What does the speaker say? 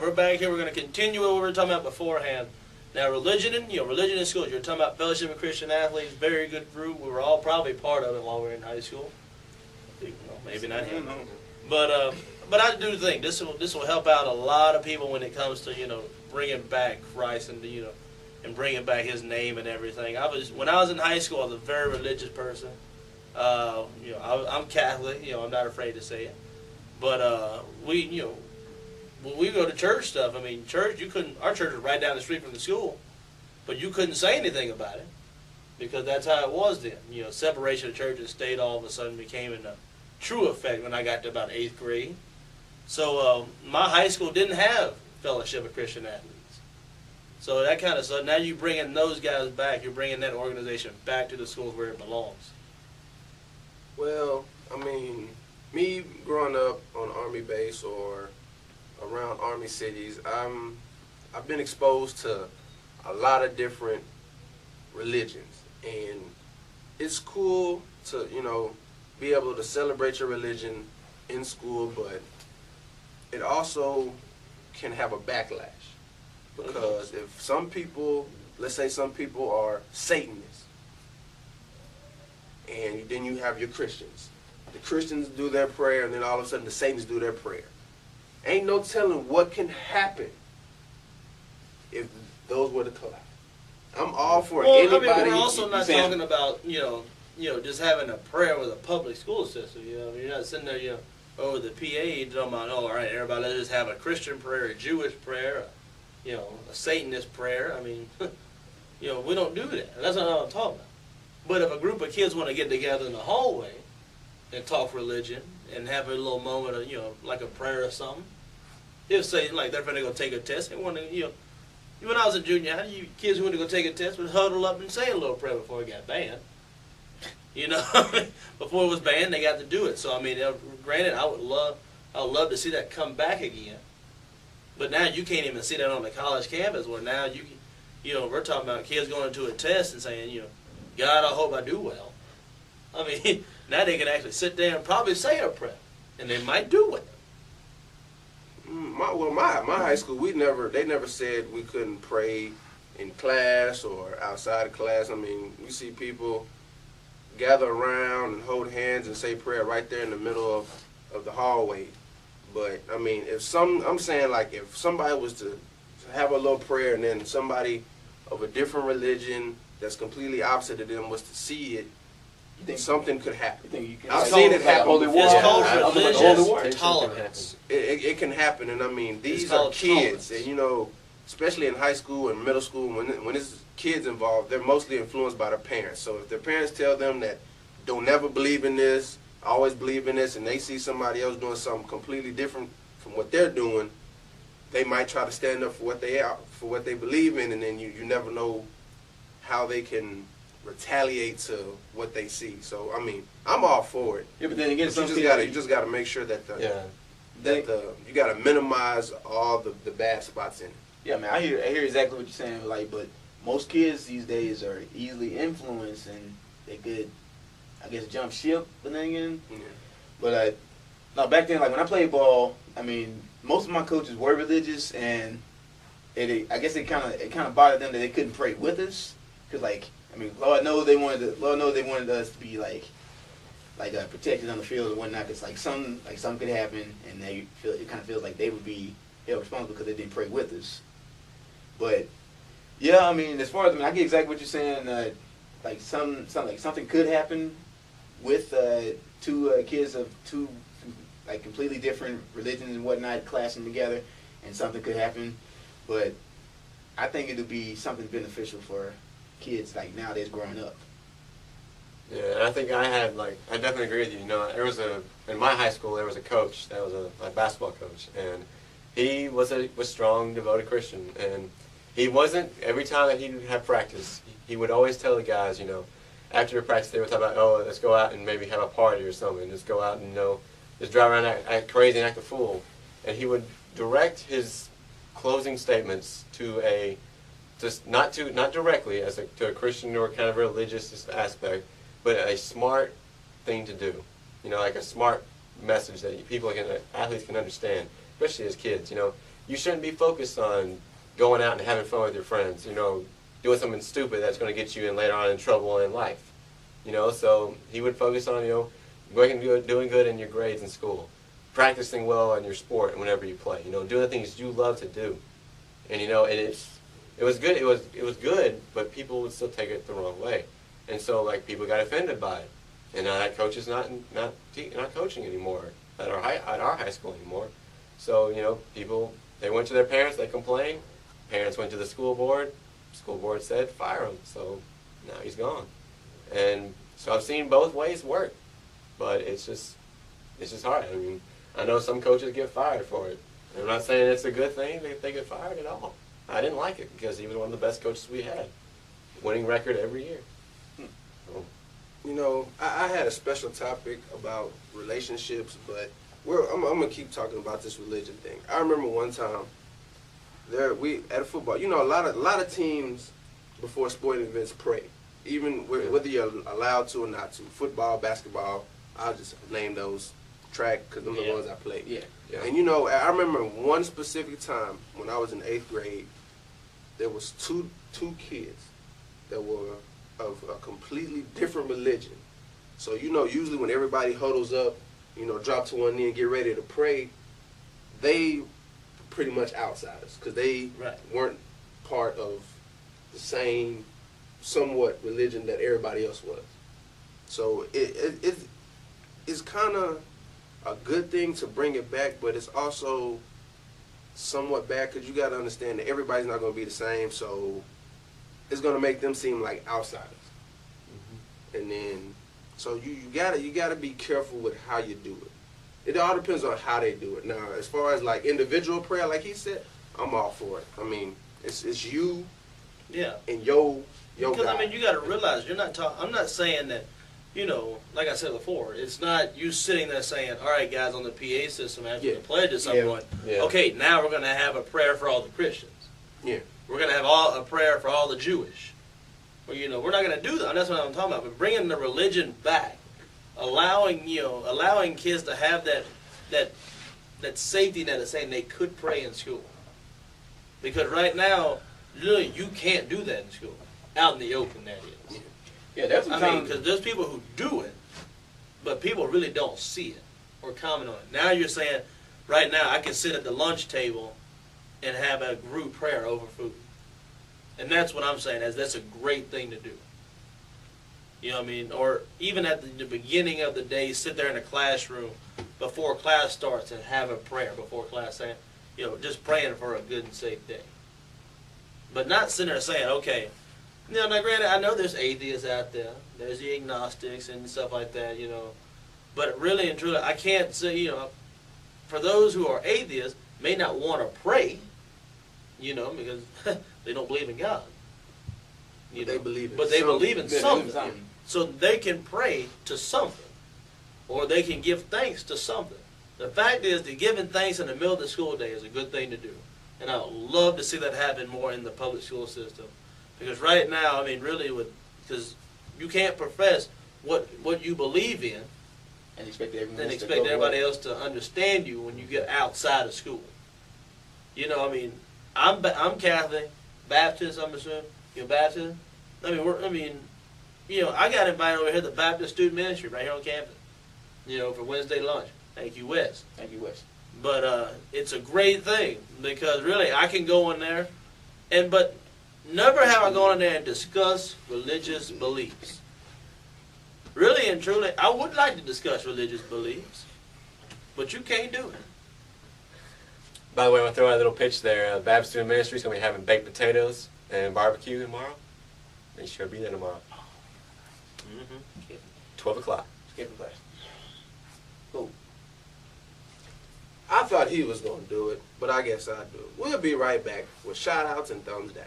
we're back here. We're going to continue what we were talking about beforehand. Now, religion in schools. You're talking about Fellowship of Christian Athletes, very good group. We were all probably part of it while we were in high school. Maybe not him. But I do think this will help out a lot of people when it comes to bringing back Christ and and bringing back His name and everything. When I was in high school, I was a very religious person. I'm Catholic. I'm not afraid to say it. But when we go to church stuff, I mean, our church was right down the street from the school, but you couldn't say anything about it because that's how it was then. Separation of church and state all of a sudden became in a true effect when I got to about 8th grade. So my high school didn't have Fellowship of Christian Athletes. So that kind of stuff, now you're bringing those guys back, you're bringing that organization back to the schools where it belongs. Well, I mean, me growing up on Army base or around Army cities, I've been exposed to a lot of different religions, and it's cool to be able to celebrate your religion in school, but it also can have a backlash because if some people, let's say some people are Satanists, and then you have your Christians. The Christians do their prayer, and then all of a sudden the Satanists do their prayer. Ain't no telling what can happen if those were to collide. I'm all for anybody. I mean, we're also not talking about just having a prayer with a public school system. You're not sitting there over the PA talking about, all right, everybody, let's just have a Christian prayer, a Jewish prayer, a Satanist prayer. I mean, we don't do that. That's not what I'm talking about. But if a group of kids want to get together in the hallway and talk religion and have a little moment of, like a prayer or something, if say like they're going to go take a test, and when I was in junior high, you kids who went to go take a test would huddle up and say a little prayer before it got banned. Before it was banned, they got to do it. So I mean, granted, I would love to see that come back again. But now you can't even see that on the college campus. Where now we're talking about kids going into a test and saying, God, I hope I do well. I mean, now they can actually sit there and probably say a prayer, and they might do it. My high school, they never said we couldn't pray in class or outside of class. I mean, you see people gather around and hold hands and say prayer right there in the middle of the hallway. But I mean, if somebody was to have a little prayer and then somebody of a different religion that's completely opposite of them was to see it, something could happen. I've seen it happen. It's called religious tolerance. It can happen, and I mean, these are kids, and especially in high school and middle school, when it's kids involved, they're mostly influenced by their parents. So if their parents tell them that don't never believe in this, always believe in this, and they see somebody else doing something completely different from what they're doing, they might try to stand up for what they believe in, and then you never know how they can retaliate to what they see. So I mean, I'm all for it. Yeah, but then again, you just gotta make sure that you gotta minimize all the bad spots in it. Yeah, man, I hear exactly what you're saying. But most kids these days are easily influenced, and they could, I guess, jump ship. But then again, but no, back then, like when I played ball, I mean, most of my coaches were religious, and I guess it kind of bothered them that they couldn't pray with us, because I mean, Lord knows they wanted us to be like protected on the field and whatnot. Because something could happen, and it kind of feels like they would be held responsible because they didn't pray with us. But yeah, I mean, as far as I get exactly what you're saying. Something could happen with two kids of two completely different religions and whatnot clashing together, and something could happen. But I think it would be something beneficial for kids nowadays growing up. Yeah, and I think I definitely agree with you. In my high school there was a coach that was a basketball coach, and he was strong, devoted Christian, and he wasn't, every time that he would have practice, he would always tell the guys, after the practice they would talk about, let's go out and maybe have a party or something, just go out and just drive around, act crazy and act a fool, and he would direct his closing statements to not directly to a Christian or kind of religious aspect, but a smart thing to do, like a smart message that athletes can understand, especially as kids. you shouldn't be focused on going out and having fun with your friends, doing something stupid that's going to get you in later on in trouble in life. So he would focus on, doing good in your grades in school, practicing well on your sport whenever you play, doing the things you love to do. And, and it was good, it was good, but people would still take it the wrong way. And so, people got offended by it. And now that coach is not coaching anymore at our high school anymore. So, people, they went to their parents, they complained. Parents went to the school board. School board said, fire him. So now he's gone. And so I've seen both ways work. But it's just hard. I mean, I know some coaches get fired for it. And I'm not saying it's a good thing if they get fired at all. I didn't like it because he was one of the best coaches we had. Winning record every year. So. I had a special topic about relationships, but I'm gonna keep talking about this religion thing. I remember one time we at a football. A lot of teams before sporting events pray, even whether you're allowed to or not to. Football, basketball. I'll just name those. Track, because those are the ones I played. Yeah. And I remember one specific time when I was in 8th grade, there was two kids that were of a completely different religion. So usually when everybody huddles up, drop to one knee and get ready to pray, they pretty much outsiders because they weren't part of the same somewhat religion that everybody else was. So it's kind of a good thing to bring it back, but it's also somewhat bad because you got to understand that everybody's not going to be the same, so it's going to make them seem like outsiders. Mm-hmm. And then, so you gotta be careful with how you do it. It all depends on how they do it. Now, as far as individual prayer, like he said, I'm all for it. I mean, it's you, and your because God. I mean, you got to realize I'm not saying that. Like I said before, it's not you sitting there saying, all right, guys, on the PA system after the pledge at some point, okay, now we're going to have a prayer for all the Christians. Yeah. We're going to have a prayer for all the Jewish. Well, we're not going to do that. That's what I'm talking about. But bringing the religion back, allowing kids to have that safety net of saying they could pray in school. Because right now, really, you can't do that in school. Out in the open, that is. Yeah, that's what because there's people who do it, but people really don't see it or comment on it. Now you're saying, right now, I can sit at the lunch table and have a group prayer over food. And that's what I'm saying, that's a great thing to do. You know what I mean? Or even at the beginning of the day, sit there in a classroom before class starts and have a prayer before class saying, just praying for a good and safe day. But not sitting there saying, okay, now granted, I know there's atheists out there. There's the agnostics and stuff like that, But really and truly, I can't say, for those who are atheists, may not want to pray, because they don't believe in God. They believe in but they believe in something. something. So they can pray to something. Or they can give thanks to something. The fact is that giving thanks in the middle of the school day is a good thing to do. And I would love to see that happen more in the public school system. Because right now, I mean, really, because you can't profess what you believe in and expect everybody else to understand you when you get outside of school. I mean, I'm Catholic, Baptist. I'm assuming you're Baptist. I mean, I got invited over here to the Baptist Student Ministry right here on campus. For Wednesday lunch. Thank you, Wes. Thank you, Wes. But it's a great thing because really, I can go in there, but. Never have I gone in there and discussed religious beliefs. Really and truly, I would like to discuss religious beliefs, but you can't do it. By the way, I want to throw out a little pitch there. Baptist Student Ministry is going to be having baked potatoes and barbecue tomorrow. Make sure to be there tomorrow. 12 o'clock. Skip class. Cool. I thought he was going to do it, but I guess I'll do it. We'll be right back with shout-outs and thumbs down.